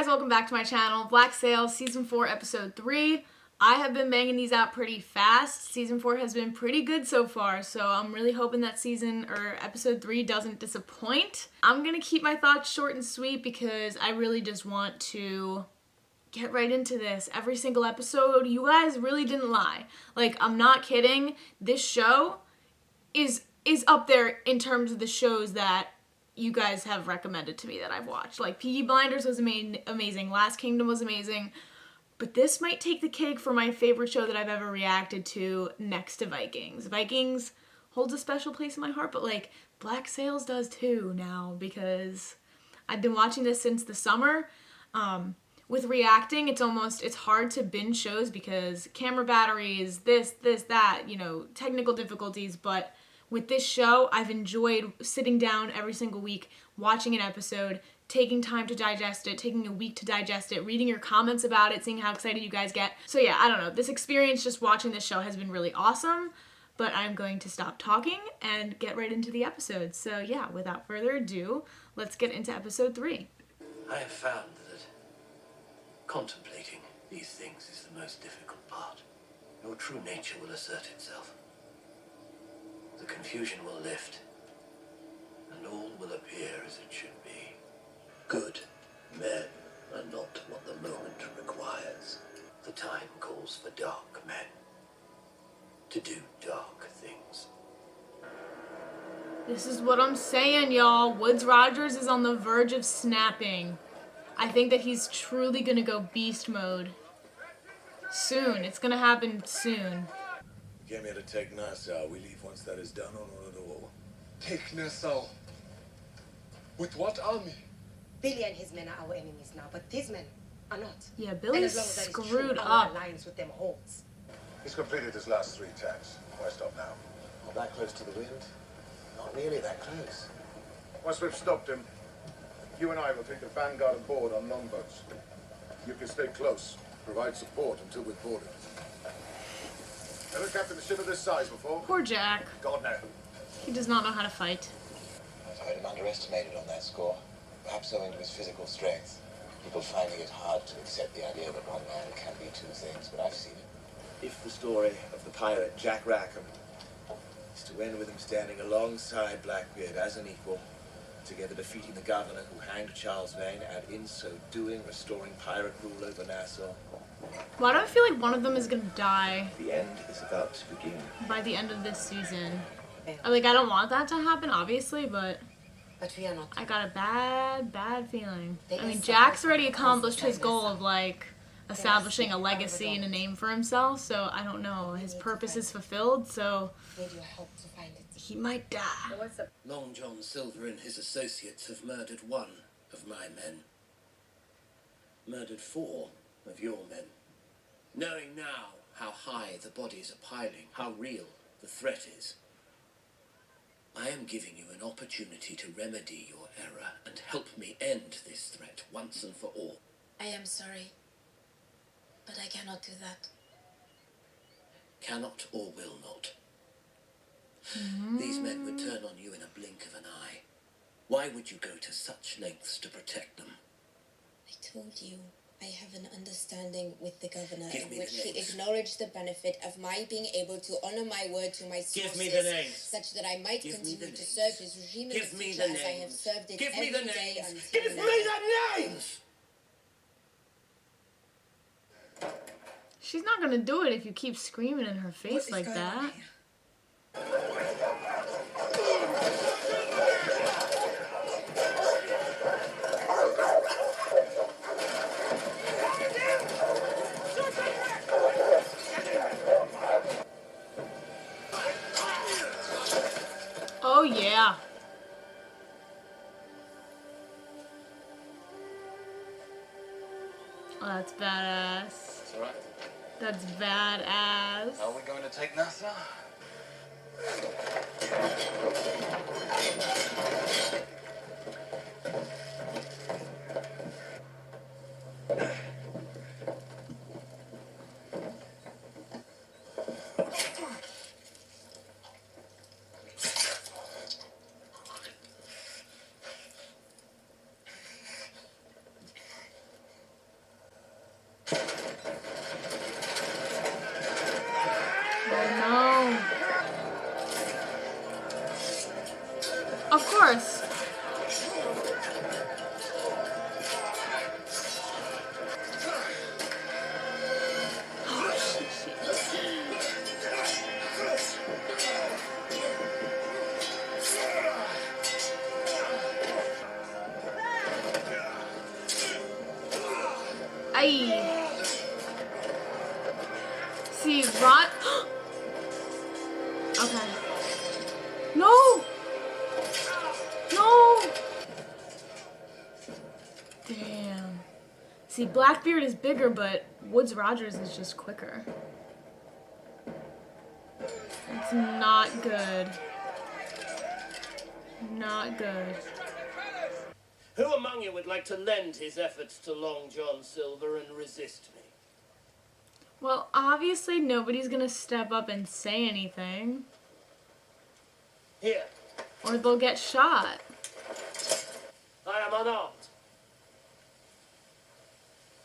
guys, welcome back to my channel. Black Sails, Season 4, Episode 3. I have been banging these out pretty fast. Season 4 has been pretty good so far, so I'm really hoping that Episode 3 doesn't disappoint. I'm gonna keep my thoughts short and sweet because I really just want to get right into this. Every single episode, you guys really didn't lie. Like, I'm not kidding. This show is up there in terms of the shows that you guys have recommended to me that I've watched. Like, Peaky Blinders was amazing. Last Kingdom was amazing. But this might take the cake for my favorite show that I've ever reacted to, next to Vikings. Vikings holds a special place in my heart, but, like, Black Sails does too now, because I've been watching this since the summer. With reacting, it's hard to binge shows because camera batteries, this, that, technical difficulties, but with this show, I've enjoyed sitting down every single week, watching an episode, taking time to digest it, taking a week to digest it, reading your comments about it, seeing how excited you guys get. So yeah, I don't know. This experience just watching this show has been really awesome, but I'm going to stop talking and get right into the episode. So yeah, without further ado, let's get into episode 3. I have found that contemplating these things is the most difficult part. Your true nature will assert itself. The confusion will lift, and all will appear as it should be. Good men are not what the moment requires. The time calls for dark men to do dark things. This is what I'm saying, y'all. Woodes Rogers is on the verge of snapping. I think that he's truly gonna go beast mode. Soon. It's gonna happen soon. We came here to take Nassau. We leave once that is done, or not at all. Take Nassau? With what army? Billy and his men are our enemies now, but these men are not. Yeah, And Billy's as long as that is true, screwed our up. alliance with them holds. He's completed his last 3 attacks. Why stop now? Not that close to the wind. Not nearly that close. Once we've stopped him, you and I will take the vanguard aboard on longboats. You can stay close, provide support until we've boarded. Ever captained a ship of this size before? Poor Jack. God, no. He does not know how to fight. I've heard him underestimated on that score. Perhaps owing to his physical strength. People finding it hard to accept the idea that one man can be 2 things, but I've seen it. If the story of the pirate Jack Rackham is to end with him standing alongside Blackbeard as an equal, together defeating the governor who hanged Charles Vane, and in so doing restoring pirate rule over Nassau, Why do I feel like one of them is gonna die the end is about to begin. by the end of this season? Yeah. I don't want that to happen, obviously, but But we are not. I got a bad feeling. They I mean, is Jack's supposed to already be accomplished his constant goal kindness. of, establishing a legacy and a name for himself, so I don't know. His purpose is fulfilled, so Need your help to find it. he might die. Long John Silver and his associates have murdered 1 of my men. Murdered 4 of your men. Knowing now how high the bodies are piling, how real the threat is, I am giving you an opportunity to remedy your error and help me end this threat once and for all. I am sorry, but I cannot do that. Cannot or will not. These men would turn on you in a blink of an eye. Why would you go to such lengths to protect them? I told you I have an understanding with the governor Give in me which the he names. acknowledged the benefit of my being able to honor my word to my sources, Give me the names. such that I might Give me the continue to names. serve his regime in Give the me future the as I have names. served it Give me every the day names. until Give now. me the names! She's not gonna do it if you keep screaming in her face like that. Oh yeah. Oh, that's badass. It's alright. That's badass. Are we going to take Nassau? Of course. Aye. See, Ron. Okay. No! No! Damn. See, Blackbeard is bigger, but Woodes Rogers is just quicker. It's not good. Not good. Who among you would like to lend his efforts to Long John Silver and resist me? Well, obviously nobody's gonna step up and say anything. Here, Or they'll get shot. I am unarmed.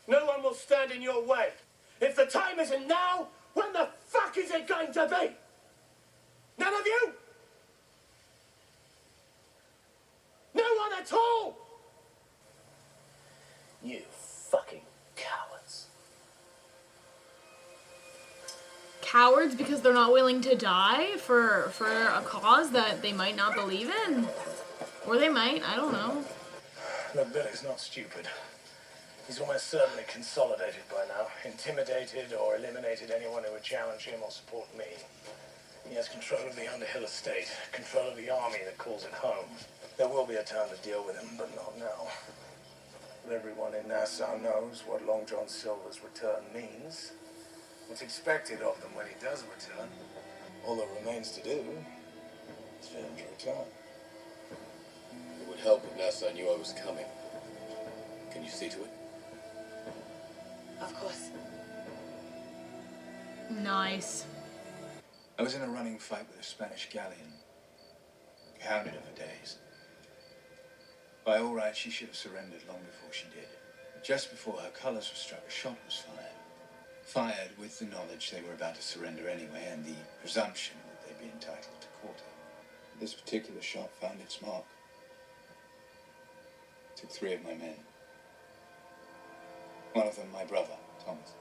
No one will stand in your way. If the time isn't now, when the fuck is it going to be? None of you? No one at all? You fucking cowards. Cowards because they're not willing to die for a cause that they might not believe in? Or they might, I don't know. Look, Billy's not stupid. He's almost certainly consolidated by now, intimidated or eliminated anyone who would challenge him or support me. He has control of the Underhill estate, control of the army that calls it home. There will be a time to deal with him, but not now. But everyone in Nassau knows what Long John Silver's return means. What's expected of them when he does return. All that remains to do is for him to return. It would help if Nassau knew I was coming. Can you see to it? Of course. Nice. I was in a running fight with a Spanish galleon. We hounded her for days. By all rights, she should have surrendered long before she did. Just before her colours were struck, a shot was fired. Fired with the knowledge they were about to surrender anyway, and the presumption that they'd be entitled to quarter. This particular shot found its mark. Took 3 of my men. One of them, my brother, Thomas.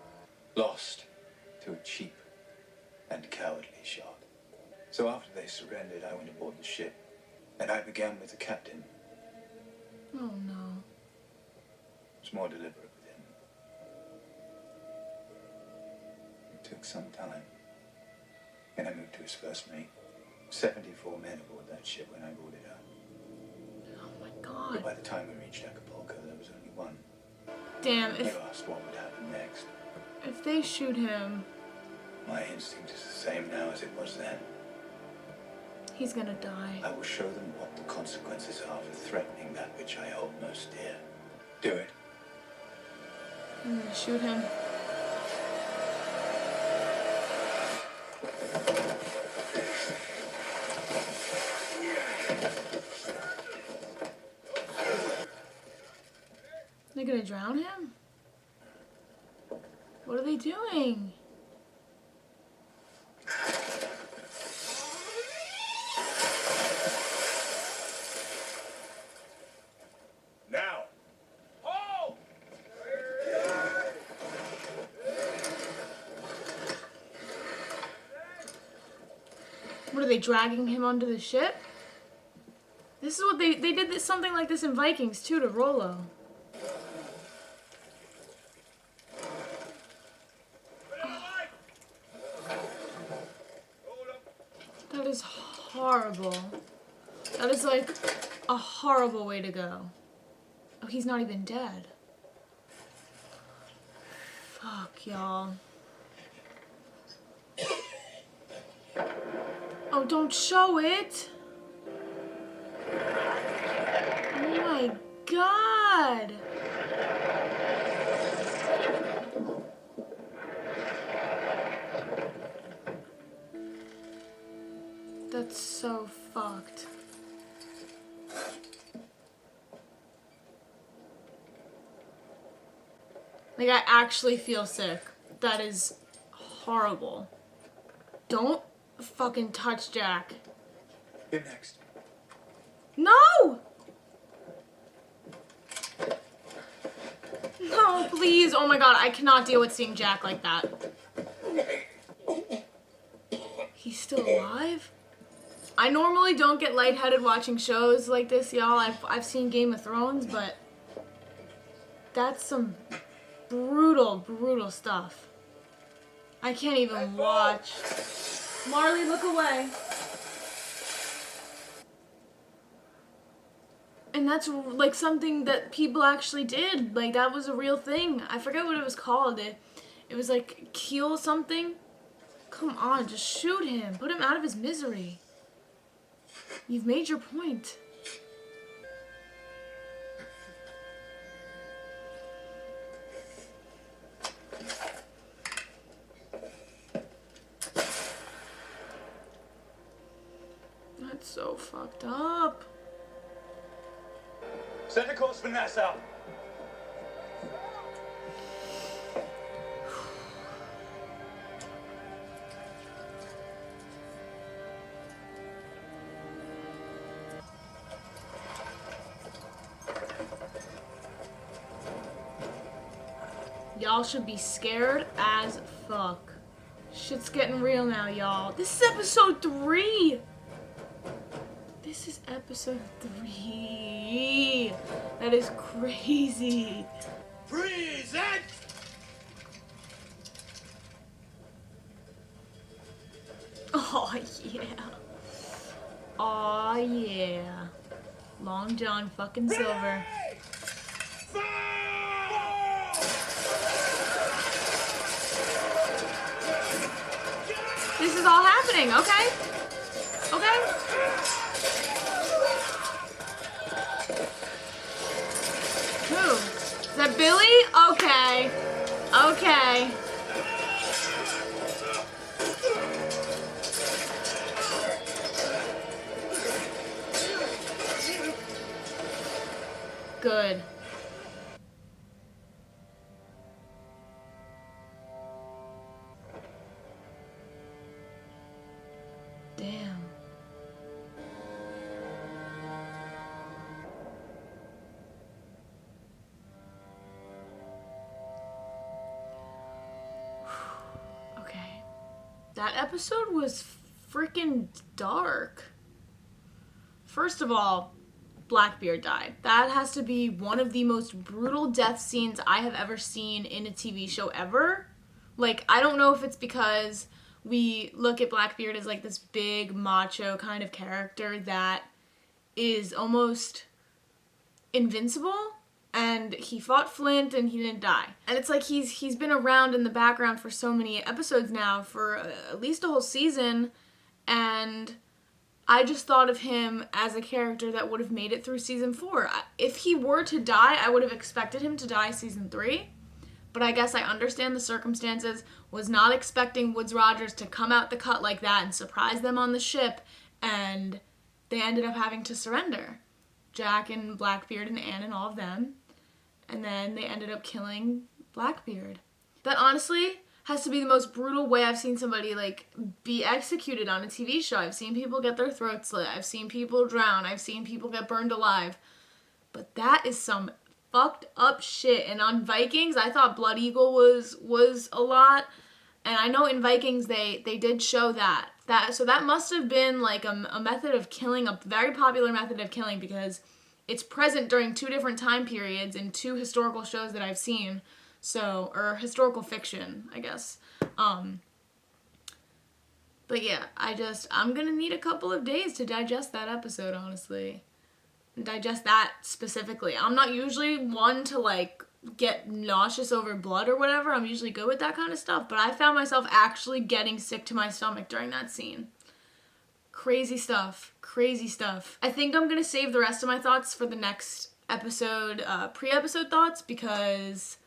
Lost to a cheap and cowardly shot. So after they surrendered, I went aboard the ship, and I began with the captain. Oh no. It was more deliberate with him. It took some time. And I moved to his first mate. 74 men aboard that ship when I boarded her. Oh my god. But by the time we reached Acapulco, there was only one. Damn, You if asked what would happen next. they shoot him, My instinct is the same now as it was then. he's gonna die. I will show them what the consequences are for threatening that which I hold most dear. Do it. I'm gonna shoot him. They're gonna drown him? What are they doing? Now! Oh! What are they dragging him onto the ship? This is what they did this, something like this in Vikings too to Rollo. That is horrible. That is like a horrible way to go. Oh, he's not even dead. Fuck, y'all. Oh, don't show it. Oh my god. That's so fucked. Like, I actually feel sick. That is horrible. Don't fucking touch Jack. Who next? No! No, please. Oh my god, I cannot deal with seeing Jack like that. He's still alive? I normally don't get lightheaded watching shows like this, y'all. I've seen Game of Thrones, but that's some brutal, brutal stuff. I can't even watch. Marley, look away. And that's like something that people actually did. Like that was a real thing. I forget what it was called. It was like Kiel something. Come on, just shoot him. Put him out of his misery. You've made your point. That's so fucked up. Set the course for Nassau. Y'all should be scared as fuck. Shit's getting real now, y'all. This is episode 3. This is episode 3. That is crazy. Freeze it! Oh, yeah. Oh, yeah. Long John fucking Silver. This is all happening, okay? Okay? Who? Is that Billy? Okay. Okay. Good. Damn. Okay. That episode was freaking dark. First of all, Blackbeard died. That has to be one of the most brutal death scenes I have ever seen in a TV show ever. Like, I don't know if it's because we look at Blackbeard as like this big macho kind of character that is almost invincible, and he fought Flint and he didn't die. And it's like he's been around in the background for so many episodes now, for at least a whole season, and I just thought of him as a character that would have made it through season 4. If he were to die, I would have expected him to die season 3. But I guess I understand the circumstances. Was not expecting Woodes Rogers to come out the cut like that and surprise them on the ship. And they ended up having to surrender. Jack and Blackbeard and Anne and all of them. And then they ended up killing Blackbeard. That honestly has to be the most brutal way I've seen somebody like be executed on a TV show. I've seen people get their throats slit. I've seen people drown. I've seen people get burned alive. But that is some fucked up shit. And on Vikings, I thought Blood Eagle was a lot. And I know in Vikings they did show that. So that must have been like a method of killing, a very popular method of killing, because it's present during 2 different time periods in 2 historical shows that I've seen. So, or historical fiction, I guess. But yeah, I'm gonna need a couple of days to digest that episode, honestly. Digest that specifically. I'm not usually one to like get nauseous over blood or whatever. I'm usually good with that kind of stuff, but I found myself actually getting sick to my stomach during that scene. Crazy stuff. Crazy stuff. I think I'm gonna save the rest of my thoughts for the next episode, pre-episode thoughts, because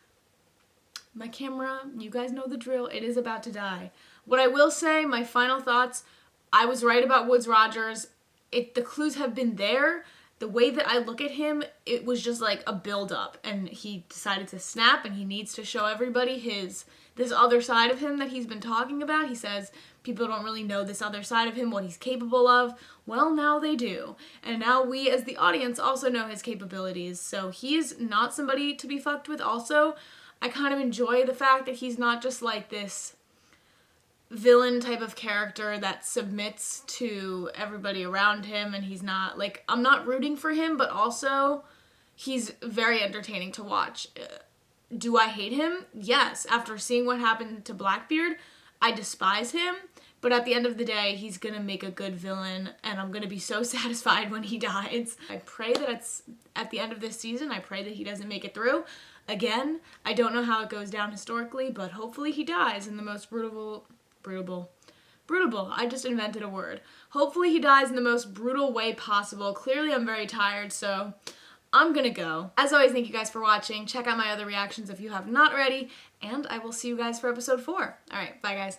my camera, you guys know the drill, it is about to die. What I will say, my final thoughts, I was right about Woodes Rogers. The clues have been there, the way that I look at him, it was just like a build-up, and he decided to snap, and he needs to show everybody this other side of him that he's been talking about. He says people don't really know this other side of him, what he's capable of. Well, now they do. And now we as the audience also know his capabilities. So he's not somebody to be fucked with. Also, I kind of enjoy the fact that he's not just like this villain type of character that submits to everybody around him, and he's not like, I'm not rooting for him, but also he's very entertaining to watch. Do I hate him? Yes. After seeing what happened to Blackbeard, I despise him, but at the end of the day, he's gonna make a good villain, and I'm gonna be so satisfied when he dies. I pray that it's at the end of this season, I pray that he doesn't make it through. Again, I don't know how it goes down historically, but hopefully he dies in the most brutal, I just invented a word. Hopefully he dies in the most brutal way possible. Clearly I'm very tired, so I'm gonna go. As always, thank you guys for watching. Check out my other reactions if you have not already, and I will see you guys for episode 4. Alright, bye guys.